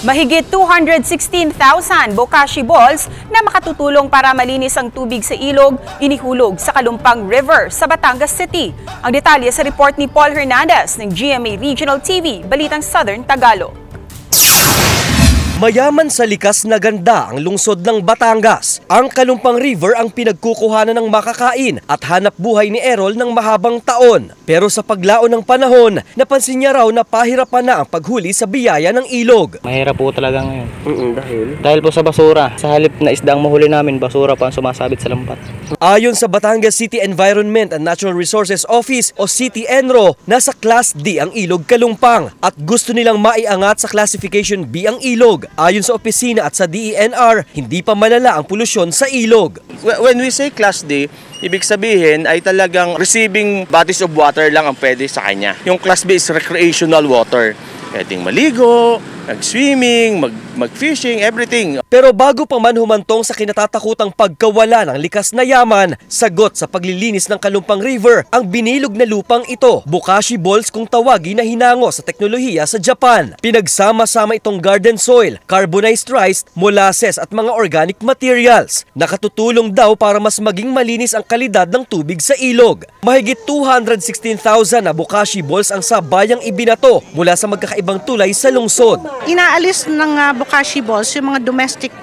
Mahigit 216,000 bokashi balls na makatutulong para malinis ang tubig sa ilog, inihulog sa Kalumpang River sa Batangas City. Ang detalye sa report ni Paul Hernandez ng GMA Regional TV, Balitang Southern Tagalog. Mayaman sa likas na ganda ang lungsod ng Batangas. Ang Kalumpang River ang pinagkukuhanan ng makakain at hanap buhay ni Errol ng mahabang taon. Pero sa paglaon ng panahon, napansin niya raw na pahirapan na ang paghuli sa biyaya ng ilog. Mahirap po talaga ngayon. Dahil po sa basura. Sa halip na isda ang mahuli namin, basura pa ang sumasabit sa lampat. Ayon sa Batangas City Environment and Natural Resources Office o City Enro, nasa Class D ang ilog Kalumpang at gusto nilang maiangat sa Classification B ang ilog. Ayon sa opisina at sa DENR, hindi pa malala ang polusyon sa ilog. When we say Class D, ibig sabihin ay talagang receiving bodies of water lang ang pwede sa kanya. Yung Class B is recreational water. Pwedeng maligo, mag-swimming, mag-fishing, everything. Pero bago pa man humantong sa kinatatakutang pagkawala ng likas na yaman, sagot sa paglilinis ng Kalumpang River ang binilog na lupang ito. Bokashi balls kung tawagin na hinango sa teknolohiya sa Japan. Pinagsama-sama itong garden soil, carbonized rice, molasses at mga organic materials. Nakatutulong daw para mas maging malinis ang kalidad ng tubig sa ilog. Mahigit 216,000 na bokashi balls ang sabayang ibinato mula sa magkakaibang tulay sa lungsod. Inaalis ng bokashi balls yung mga domestic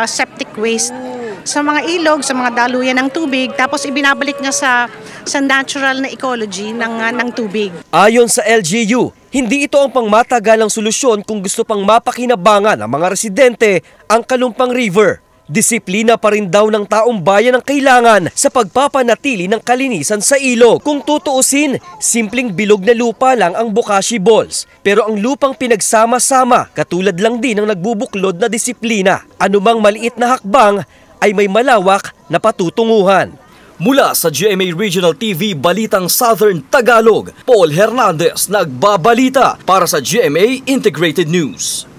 septic waste sa mga ilog, sa mga daluyan ng tubig, tapos ibinabalik niya sa natural na ecology ng tubig. Ayon sa LGU, hindi ito ang pangmatagalang solusyon kung gusto pang mapakinabangan ng mga residente ang Kalumpang River. Disiplina pa rin daw ng taong bayan ang kailangan sa pagpapanatili ng kalinisan sa ilog. Kung tutuusin, simpleng bilog na lupa lang ang bokashi balls. Pero ang lupang pinagsama-sama, katulad lang din ng nagbubuklod na disiplina. Anumang maliit na hakbang ay may malawak na patutunguhan. Mula sa GMA Regional TV Balitang Southern Tagalog, Paul Hernandez nagbabalita para sa GMA Integrated News.